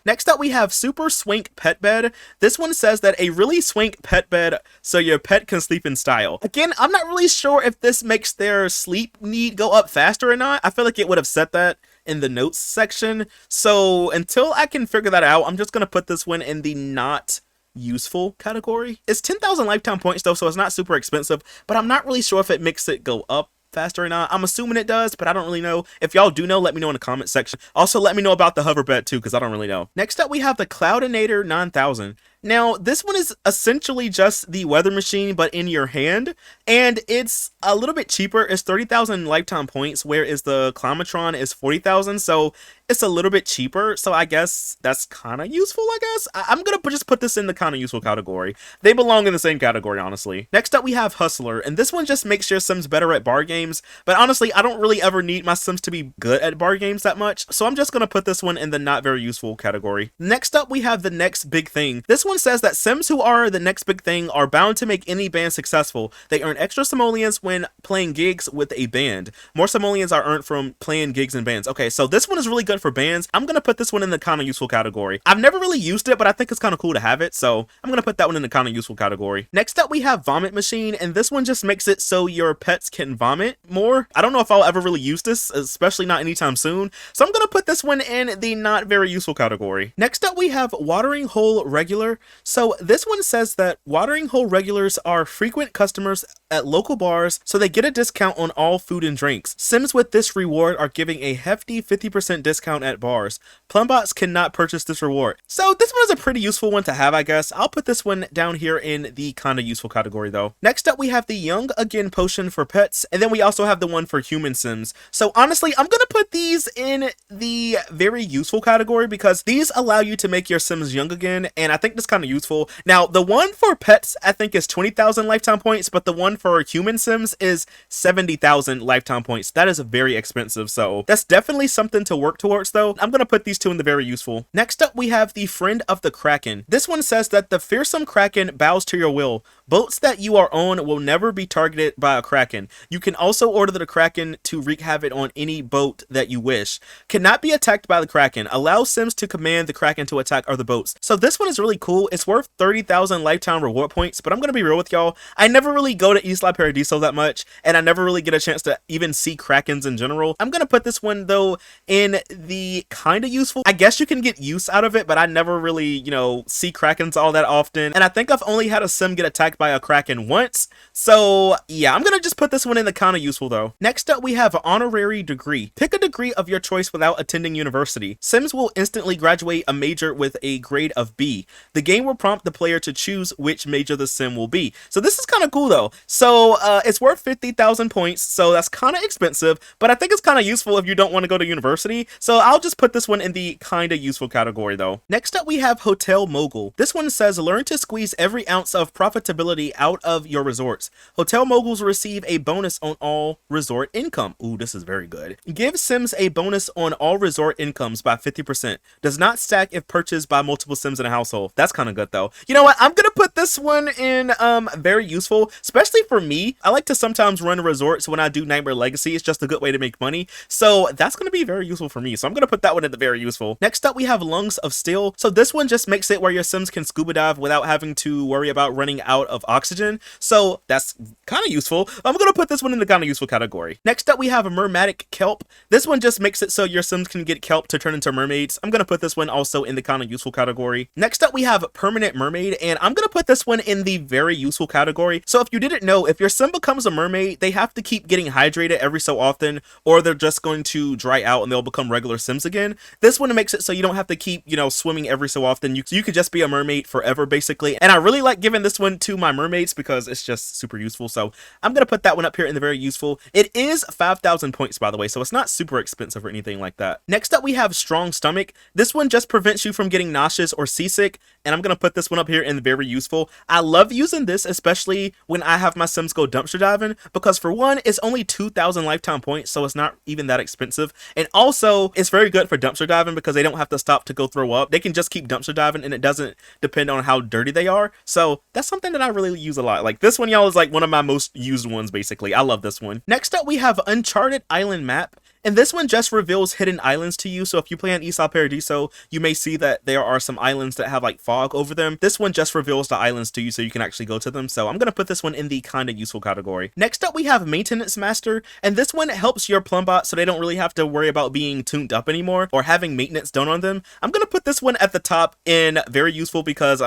Next up, we have Super Swink Pet Bed. This one says that a really swink pet bed so your pet can sleep in style. Again, I'm not really sure if this makes their sleep need go up faster or not. I feel like it would have said that in the notes section. So until I can figure that out, I'm just gonna put this one in the not useful category. It's 10,000 lifetime points though, so it's not super expensive, but I'm not really sure if it makes it go up faster or not. I'm assuming it does, but I don't really know. If y'all do know, let me know in the comment section. Also, let me know about the Hoverbed too, because I don't really know. Next up, we have the Cloudinator 9000. Now, this one is essentially just the weather machine, but in your hand, and it's a little bit cheaper. It's 30,000 lifetime points, whereas the Climatron is 40,000, so it's a little bit cheaper, so I guess that's kind of useful, I guess. I'm gonna just put this in the kind of useful category. They belong in the same category, honestly. Next up, we have Hustler, and this one just makes your sims better at bar games, but honestly, I don't really ever need my sims to be good at bar games that much, so I'm just gonna put this one in the not very useful category. Next up, we have the next big thing. This one says that sims who are the next big thing are bound to make any band successful. They earn extra simoleons when playing gigs with a band. More simoleons are earned from playing gigs and bands. Okay, so this one is really good for bands. I'm gonna put this one in the kind of useful category. I've never really used it, but I think it's kind of cool to have it, so I'm gonna put that one in the kind of useful category. Next up, we have Vomit Machine, and this one just makes it so your pets can vomit more. I don't know if I'll ever really use this, especially not anytime soon, so I'm gonna put this one in the not very useful category. Next up, we have Watering Hole Regular. So this one says that watering hole regulars are frequent customers at local bars, so they get a discount on all food and drinks. Sims with this reward are giving a hefty 50% discount at bars. Plumbots cannot purchase this reward. So this one is a pretty useful one to have, I guess. I'll put this one down here in the kind of useful category though. Next up, we have the Young Again potion for pets, and then we also have the one for human sims. So honestly, I'm gonna put these in the very useful category because these allow you to make your sims young again, and I think this kind of useful. Now, the one for pets, I think is 20,000 lifetime points, but the one for human sims is 70,000 lifetime points. That is very expensive, so that's definitely something to work towards though. I'm gonna put these two in the very useful. Next up, we have the Friend of the Kraken. This one says that the fearsome Kraken bows to your will. Boats that you are on will never be targeted by a Kraken. You can also order the Kraken to wreak havoc on any boat that you wish. Cannot be attacked by the Kraken. Allow sims to command the Kraken to attack other boats. So this one is really cool. It's worth 30,000 lifetime reward points, but I'm gonna be real with y'all. I never really go to Isla Paradiso that much, and I never really get a chance to even see Krakens in general. I'm gonna put this one though in the kind of useful. I guess you can get use out of it, but I never really, you know, see Krakens all that often. And I think I've only had a sim get attacked by a Kraken once. So yeah, I'm gonna just put this one in the kind of useful though. Next up, we have honorary degree. Pick a degree of your choice without attending university. Sims will instantly graduate a major with a grade of B. The game will prompt the player to choose which major the sim will be. So this is kind of cool though. So it's worth 50,000 points, so that's kind of expensive, but I think it's kind of useful if you don't want to go to university. So I'll just put this one in the kind of useful category though. Next up, we have Hotel Mogul. This one says learn to squeeze every ounce of profitability out of your resorts. Hotel moguls receive a bonus on all resort income. Ooh, this is very good. Give sims a bonus on all resort incomes by 50%. Does not stack if purchased by multiple sims in a household. That's kind of good though. You know what? I'm gonna put this one in very useful, especially for me. I like to sometimes run resorts when I do Nightmare Legacy. It's just a good way to make money. So that's gonna be very useful for me. So I'm gonna put that one in the very useful. Next up, we have Lungs of Steel. So this one just makes it where your sims can scuba dive without having to worry about running out of oxygen. So that's kind of useful. I'm gonna put this one in the kind of useful category. Next up, we have a Mermatic Kelp. This one just makes it so your sims can get kelp to turn into mermaids. I'm gonna put this one also in the kind of useful category. Next up, we have Permanent Mermaid, and I'm gonna put this one in the very useful category. So if you didn't know, if your sim becomes a mermaid, they have to keep getting hydrated every so often, or they're just going to dry out and they'll become regular sims again. This one makes it so you don't have to keep, you know, swimming every so often. You could just be a mermaid forever basically. And I really like giving this one to my mermaids because it's just super useful. So I'm gonna put that one up here in the very useful. It is 5,000 points, by the way, so it's not super expensive or anything like that. Next up, we have Strong Stomach. This one just prevents you from getting nauseous or seasick, and I'm gonna put this one up here in the very useful. I love using this, especially when I have my sims go dumpster diving, because for one, it's only 2,000 lifetime points, so it's not even that expensive. And also, it's very good for dumpster diving because they don't have to stop to go throw up. They can just keep dumpster diving, and it doesn't depend on how dirty they are. So that's something that I really use a lot. Like this one, y'all, is like one of my most used ones, basically. I love this one. Next up, we have Uncharted Island Map. And this one just reveals hidden islands to you. So if you play on Isla Paradiso, you may see that there are some islands that have like fog over them. This one just reveals the islands to you so you can actually go to them. So I'm going to put this one in the kind of useful category. Next up, we have Maintenance Master. And this one helps your plumbot so they don't really have to worry about being tuned up anymore or having maintenance done on them. I'm going to put this one at the top in very useful because,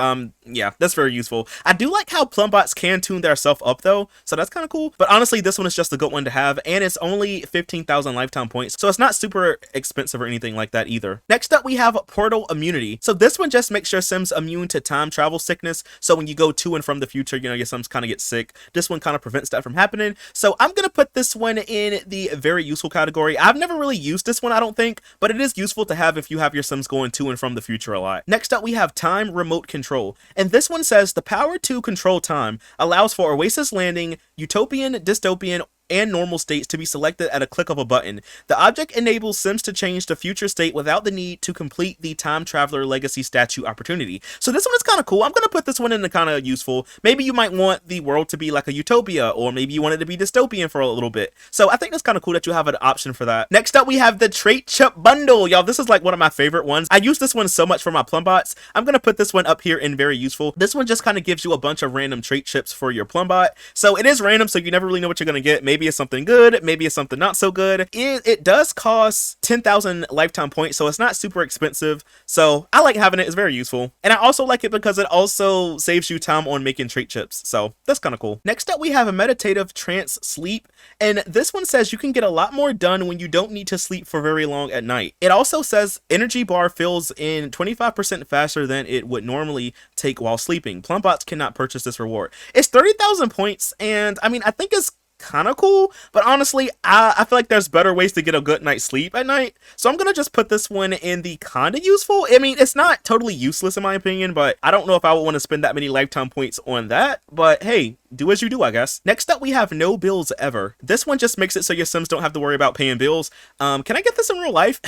yeah, that's very useful. I do like how plumbots can tune their self up though. So that's kind of cool. But honestly, this one is just a good one to have. And it's only 15,000 lifetime points, so it's not super expensive or anything like that either. Next up, we have Portal Immunity. So this one just makes your sims immune to time travel sickness. So when you go to and from the future, you know, your sims kind of get sick. This one kind of prevents that from happening. So I'm gonna put this one in the very useful category. I've never really used this one, I don't think, but it is useful to have if you have your sims going to and from the future a lot. Next up, we have Time Remote Control, and this one says the power to control time allows for Oasis Landing, Utopian, Dystopian, and normal states to be selected at a click of a button. The object enables sims to change the future state without the need to complete the Time Traveler Legacy statue opportunity. So this one is kind of cool. I'm going to put this one in the kind of useful. Maybe you might want the world to be like a utopia, or maybe you want it to be dystopian for a little bit. So I think that's kind of cool that you have an option for that. Next up, we have the Trait Chip Bundle. Y'all, this is like one of my favorite ones. I use this one so much for my plumbots. I'm going to put this one up here in very useful. This one just kind of gives you a bunch of random trait chips for your plumbot. So it is random, so you never really know what you're going to get. Maybe it's something good, maybe it's something not so good. It does cost 10,000 lifetime points, so it's not super expensive. So I like having it. It's very useful. And I also like it because it also saves you time on making trait chips. So that's kind of cool. Next up, we have a meditative trance sleep. And this one says you can get a lot more done when you don't need to sleep for very long at night. It also says energy bar fills in 25% faster than it would normally take while sleeping. Plumbots cannot purchase this reward. It's 30,000 points, and I mean, I think it's kind of cool, but honestly, I feel like there's better ways to get a good night's sleep at night, so I'm gonna just put this one in the kind of useful. I mean, it's not totally useless in my opinion, but I don't know if I would want to spend that many lifetime points on that, but hey, do as you do, I guess. Next up, we have no bills ever. This one just makes it so your Sims don't have to worry about paying bills. Can I get this in real life?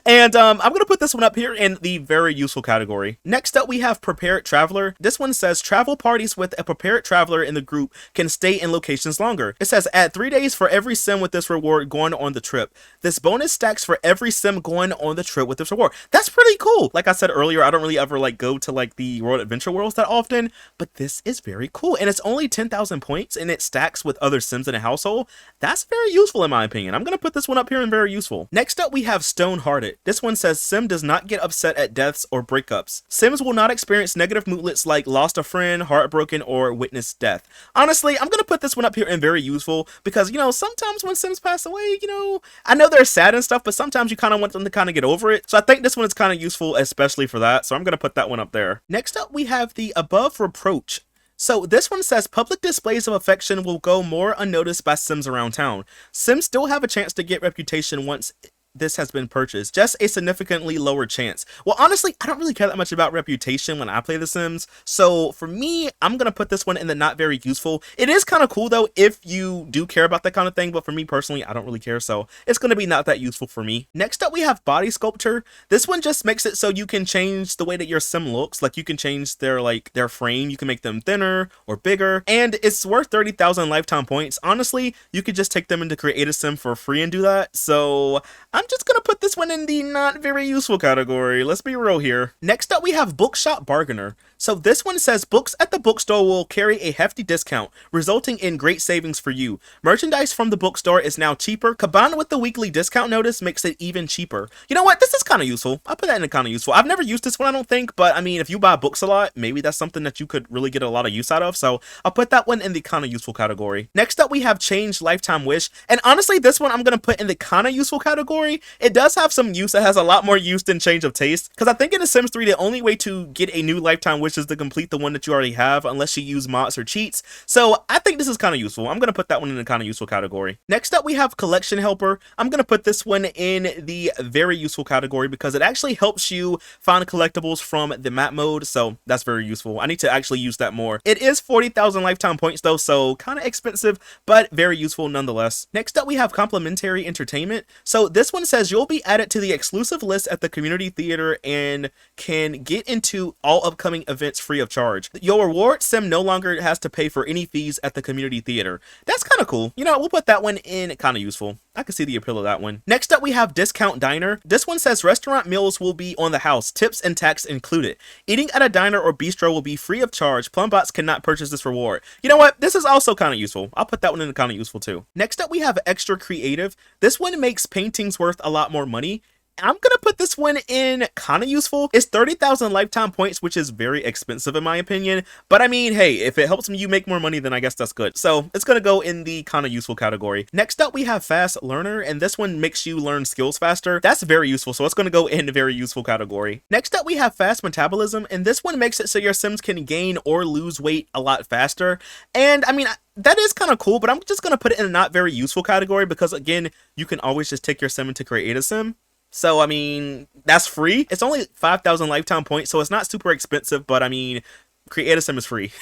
And I'm gonna put this one up here in the very useful category. Next up, we have Prepared Traveler. This one says travel parties with a prepared traveler in the group can stay in locations longer. It says add 3 days for every Sim with this reward going on the trip. This bonus stacks for every Sim going on the trip with this reward. That's pretty cool. Like I said earlier, I don't really ever like go to like the World Adventure Worlds that often, but this is very cool. And it's only 10,000 points and it stacks with other Sims in a household. That's very useful in my opinion. I'm gonna put this one up here in very useful. Next up, we have Stone Hearted. This one says Sim does not get upset at deaths or breakups. Sims will not experience negative mootlets like lost a friend, heartbroken, or witnessed death. Honestly, I'm gonna put this one up here in very useful because, you know, sometimes when Sims pass away, you know, I know they're sad and stuff, but sometimes you kind of want them to kind of get over it. So I think this one is kind of useful, especially for that. So I'm gonna put that one up there. Next up, we have the Above Reproach. So this one says public displays of affection will go more unnoticed by Sims around town. Sims still have a chance to get reputation once this has been purchased, just a significantly lower chance. Well, honestly, I don't really care that much about reputation when I play The Sims, so for me, I'm gonna put this one in the not very useful. It is kind of cool though if you do care about that kind of thing, but for me personally, I don't really care, so it's gonna be not that useful for me. Next up, we have Body Sculpture. This one just makes it so you can change the way that your Sim looks. Like you can change their frame, you can make them thinner or bigger, and it's worth 30,000 lifetime points. Honestly, you could just take them into Create a Sim for free and do that, so I'm just gonna put this one in the not very useful category. Let's be real here. Next up, we have Bookshop Bargainer. So this one says books at the bookstore will carry a hefty discount, resulting in great savings for you. Merchandise from the bookstore is now cheaper. Combined with the weekly discount notice makes it even cheaper. You know what? This is kind of useful. I'll put that in the kind of useful. I've never used this one, I don't think, but I mean, if you buy books a lot, maybe that's something that you could really get a lot of use out of. So I'll put that one in the kind of useful category. Next up, we have Change Lifetime Wish. And honestly, this one I'm gonna put in the kind of useful category. It does have some use. It has a lot more use than Change of Taste. Because I think in The Sims 3, the only way to get a new lifetime wish is to complete the one that you already have, unless you use mods or cheats. So I think this is kind of useful. I'm going to put that one in the kind of useful category. Next up, we have Collection Helper. I'm going to put this one in the very useful category because it actually helps you find collectibles from the map mode. So that's very useful. I need to actually use that more. It is 40,000 lifetime points though, so kind of expensive, but very useful nonetheless. Next up, we have Complimentary Entertainment. So this one says you'll be added to the exclusive list at the community theater and can get into all upcoming events free of charge. Your reward Sim no longer has to pay for any fees at the community theater. That's kind of cool. You know, we'll put that one in kind of useful. I can see the appeal of that one. Next up, we have Discount Diner. This one says restaurant meals will be on the house, tips and tax included. Eating at a diner or bistro will be free of charge. Plumbots cannot purchase this reward. You know what? This is also kind of useful. I'll put that one in kind of useful too. Next up, we have Extra Creative. This one makes paintings worth a lot more money. I'm gonna put this one in kind of useful. It's 30,000 lifetime points, which is very expensive in my opinion. But I mean, hey, if it helps you make more money, then I guess that's good. So it's gonna go in the kind of useful category. Next up, we have Fast Learner, and this one makes you learn skills faster. That's very useful, so it's gonna go in the very useful category. Next up, we have Fast Metabolism, and this one makes it so your Sims can gain or lose weight a lot faster. And I mean, that is kind of cool, but I'm just gonna put it in a not very useful category because again, you can always just take your Sim into Create a Sim. So, I mean, that's free. It's only 5,000 lifetime points, so it's not super expensive, but I mean, Create a Sim is free.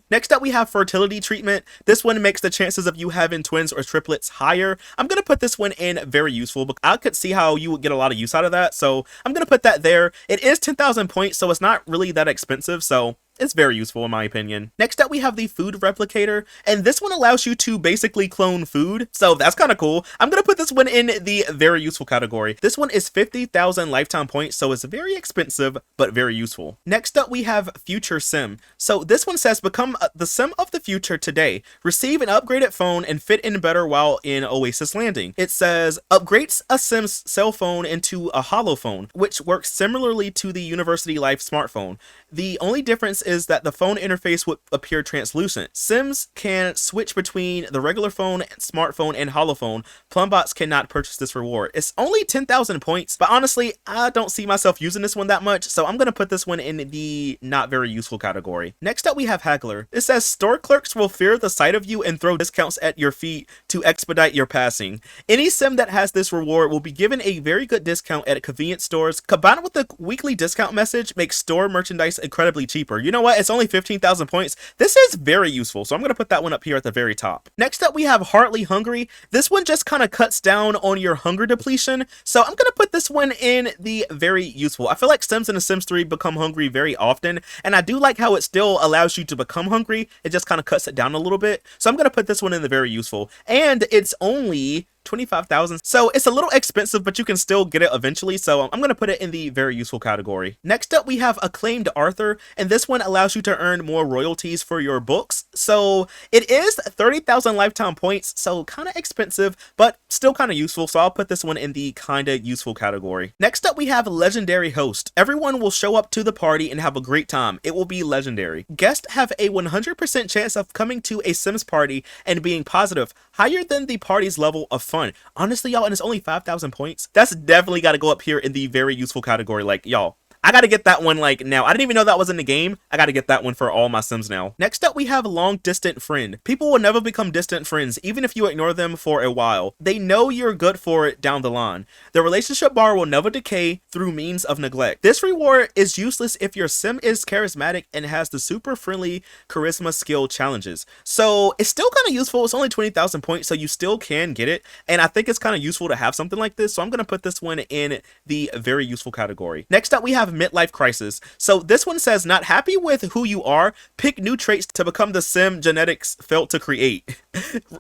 Next up, we have Fertility Treatment. This one makes the chances of you having twins or triplets higher. I'm going to put this one in very useful, but I could see how you would get a lot of use out of that, so I'm going to put that there. It is 10,000 points, so it's not really that expensive, so it's very useful in my opinion. Next up, we have the Food Replicator, and this one allows you to basically clone food, so that's kind of cool. I'm gonna put this one in the very useful category. This one is 50,000 lifetime points, so it's very expensive, but very useful. Next up, we have Future Sim. So this one says, become the Sim of the future today. Receive an upgraded phone and fit in better while in Oasis Landing. It says, upgrades a Sim's cell phone into a hollow phone, which works similarly to the University Life smartphone. The only difference is that the phone interface would appear translucent. Sims can switch between the regular phone, smartphone, and holophone. Plumbots cannot purchase this reward. It's only 10,000 points, but honestly, I don't see myself using this one that much, so I'm going to put this one in the not very useful category. Next up, we have Haggler. It says, store clerks will fear the sight of you and throw discounts at your feet to expedite your passing. Any Sim that has this reward will be given a very good discount at convenience stores. Combined with the weekly discount message, makes store merchandise incredibly cheaper. You know what? It's only 15,000 points. This is very useful, so I'm going to put that one up here at the very top. Next up, we have Heartily Hungry. This one just kind of cuts down on your hunger depletion, so I'm going to put this one in the very useful. I feel like Sims in The Sims 3 become hungry very often, and I do like how it still allows you to become hungry. It just kind of cuts it down a little bit, so I'm going to put this one in the very useful. And it's only 25,000, so it's a little expensive, but you can still get it eventually, so I'm going to put it in the very useful category. Next up, we have Acclaimed Arthur, and this one allows you to earn more royalties for your books. So it is 30,000 lifetime points, so kind of expensive, but still kind of useful, so I'll put this one in the kind of useful category. Next up, we have Legendary Host. Everyone will show up to the party and have a great time. It will be legendary. Guests have a 100% chance of coming to a Sims party and being positive, higher than the party's level of fun. Honestly, y'all, and it's only 5,000 points. That's definitely got to go up here in the very useful category. Like, y'all, I got to get that one, like, now. I didn't even know that was in the game. I got to get that one for all my Sims now. Next up, we have Long Distant Friend. People will never become distant friends, even if you ignore them for a while. They know you're good for it down the line. The relationship bar will never decay through means of neglect. This reward is useless if your Sim is charismatic and has the super friendly charisma skill challenges. So it's still kind of useful. It's only 20,000 points, so you still can get it. And I think it's kind of useful to have something like this. So I'm going to put this one in the very useful category. Next up, we have Midlife Crisis. So this one says, not happy with who you are, pick new traits to become the Sim genetics failed to create.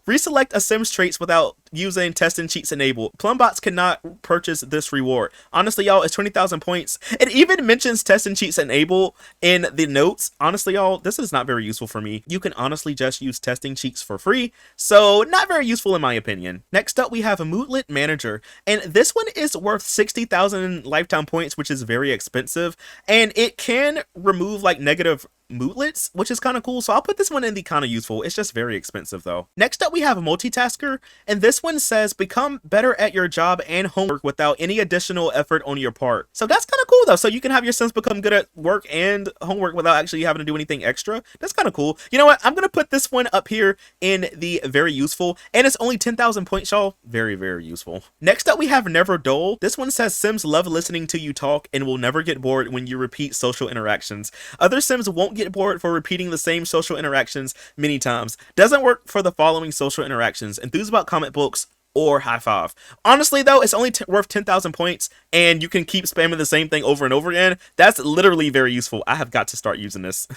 Reselect a Sim's traits without using testing cheats enabled. Plumbots cannot purchase this reward. Honestly, y'all, it's 20,000 points. It even mentions testing cheats enabled in the notes. Honestly, y'all, this is not very useful for me. You can honestly just use testing cheats for free, so not very useful in my opinion. Next up, we have a Mootlet Manager, and this one is worth 60,000 lifetime points, which is very expensive, and it can remove like negative mootlets, which is kind of cool, so I'll put this one in the kind of useful. It's just very expensive though. Next up, we have a Multitasker, and this one says become better at your job and homework without any additional effort on your part. So that's kind of cool though. So you can have your Sims become good at work and homework without actually having to do anything extra. That's kind of cool. You know what? I'm gonna put this one up here in the very useful, and it's only 10,000 points, y'all. Very, very useful. Next up, we have Never Dull. This one says Sims love listening to you talk and will never get bored when you repeat social interactions. Other Sims won't get bored for repeating the same social interactions many times. Doesn't work for the following social interactions: enthused about comic books or high five. Honestly though, it's only worth 10,000 points, and you can keep spamming the same thing over and over again. That's literally very useful. I have got to start using this.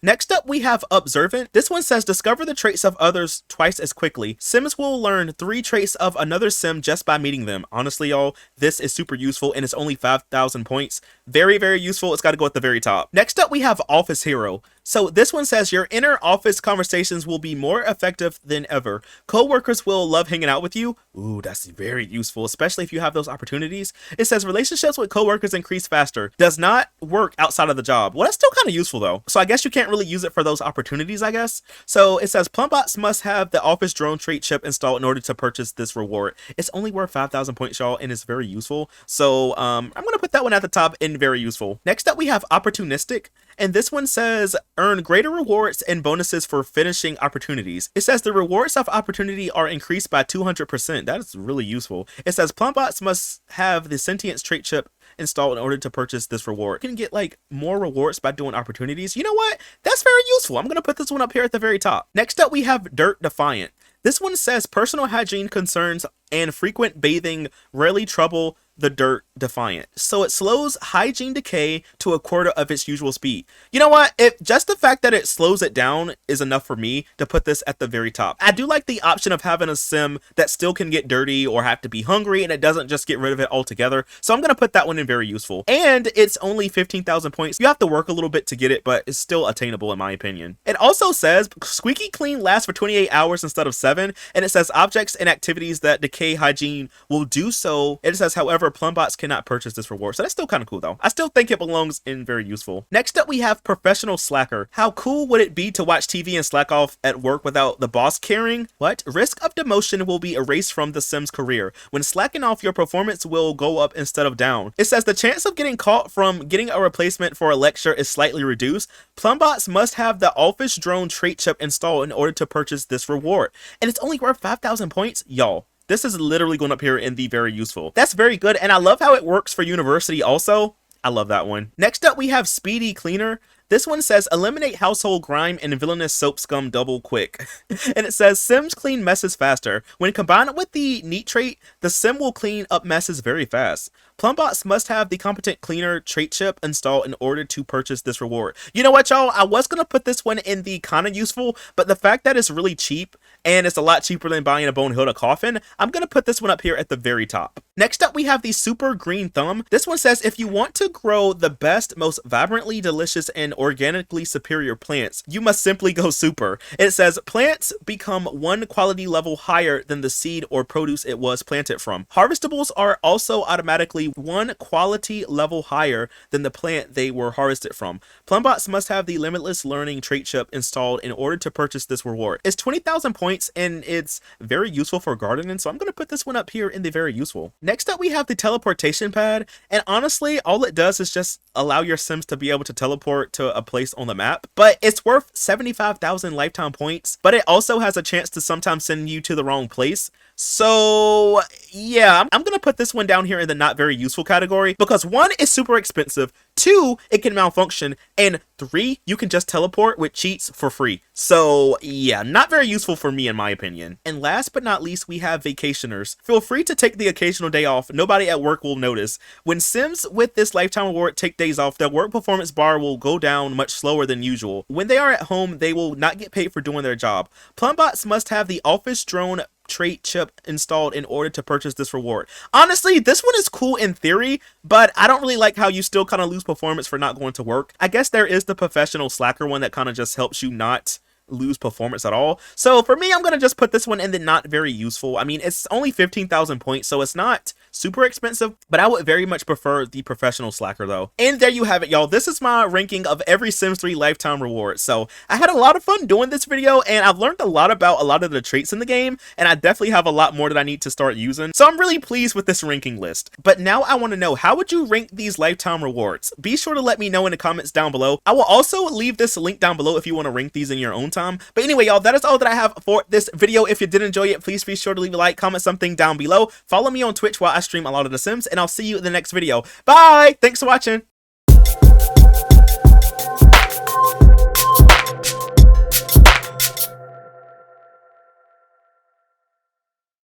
Next up, we have Observant. This one says discover the traits of others twice as quickly. Sims will learn 3 traits of another Sim just by meeting them. Honestly, y'all, this is super useful, and it's only 5,000 points. Very, very useful. It's got to go at the very top. Next up, we have Office Hero. So this one says your inner office conversations will be more effective than ever. Co-workers will love hanging out with you. Ooh, that's very useful, especially if you have those opportunities. It says relationships with co-workers increase faster. Does not work outside of the job. Well, that's still kind of useful though. So I guess you can't really use it for those opportunities, I guess. So it says Plumbots must have the office drone trait chip installed in order to purchase this reward. It's only worth 5,000 points, y'all, and it's very useful. So I'm going to put that one at the top in very useful. Next up, we have Opportunistic. And this one says earn greater rewards and bonuses for finishing opportunities. It says the rewards of opportunity are increased by 200%. That is really useful. It says Plumbots must have the sentience trait chip installed in order to purchase this reward. You can get like more rewards by doing opportunities. You know what? That's very useful. I'm going to put this one up here at the very top. Next up, we have Dirt Defiant. This one says personal hygiene concerns and frequent bathing rarely trouble the Dirt Defiant. So it slows hygiene decay to a quarter of its usual speed. You know what? Just the fact that it slows it down is enough for me to put this at the very top. I do like the option of having a Sim that still can get dirty or have to be hungry, and it doesn't just get rid of it altogether. So I'm going to put that one in very useful. And it's only 15,000 points. You have to work a little bit to get it, but it's still attainable in my opinion. It also says Squeaky Clean lasts for 28 hours instead of 7. And it says objects and activities that decay hygiene will do so. It says, however, Plumbots cannot purchase this reward. So that's still kind of cool though. I still think it belongs in very useful. Next up, we have Professional Slacker. How cool would it be to watch TV and slack off at work without the boss caring? What? Risk of demotion will be erased from the Sim's career. When slacking off, your performance will go up instead of down. It says the chance of getting caught from getting a replacement for a lecture is slightly reduced. Plumbots must have the office drone trait chip installed in order to purchase this reward. And it's only worth 5,000 points, y'all. This is literally going up here in the very useful. That's very good, and I love how it works for university also. I love that one. Next up, we have Speedy Cleaner. This one says, eliminate household grime and villainous soap scum double quick. And it says, Sims clean messes faster. When combined with the neat trait, the sim will clean up messes very fast. Plumbots must have the competent cleaner trait chip installed in order to purchase this reward. You know what, y'all? I was going to put this one in the kind of useful, but the fact that it's really cheap and it's a lot cheaper than buying a bone hilda coffin, I'm going to put this one up here at the very top. Next up, we have the super green thumb. This one says, if you want to grow the best, most vibrantly delicious and organically superior plants, you must simply go super. It says, plants become one quality level higher than the seed or produce it was planted from. Harvestables are also automatically one quality level higher than the plant they were harvested from. Plumbots must have the limitless learning trait chip installed in order to purchase this reward. It's 20,000 points and it's very useful for gardening, so I'm going to put this one up here in the very useful. Next up, we have the teleportation pad, and honestly, all it does is just allow your Sims to be able to teleport to a place on the map, but it's worth 75,000 lifetime points, but it also has a chance to sometimes send you to the wrong place. So yeah, I'm gonna put this one down here in the not very useful category because 1, it's super expensive, 2, it can malfunction, and 3, you can just teleport with cheats for free. So yeah, not very useful for me in my opinion. And last but not least, we have vacationers. Feel free to take the occasional day off. Nobody at work will notice. When Sims with this lifetime award take days off, their work performance bar will go down much slower than usual. When they are at home, they will not get paid for doing their job. Plumbots must have the office drone trait chip installed in order to purchase this reward. Honestly, this one is cool in theory, but I don't really like how you still kind of lose performance for not going to work. I guess there is the professional slacker one that kind of just helps you not lose performance at all. So for me, I'm gonna just put this one in the not very useful. I mean, it's only 15,000 points, so it's not super expensive, but I would very much prefer the professional slacker though. And there you have it, y'all. This is my ranking of every Sims 3 lifetime reward. So I had a lot of fun doing this video, and I've learned a lot about a lot of the traits in the game, and I definitely have a lot more that I need to start using. So I'm really pleased with this ranking list. But now I want to know, how would you rank these lifetime rewards? Be sure to let me know in the comments down below. I will also leave this link down below if you want to rank these in your own time. But anyway, y'all, that is all that I have for this video. If you did enjoy it, please be sure to leave a like, comment something down below. Follow me on Twitch while I stream a lot of The Sims, and I'll see you in the next video. Bye! Thanks for watching.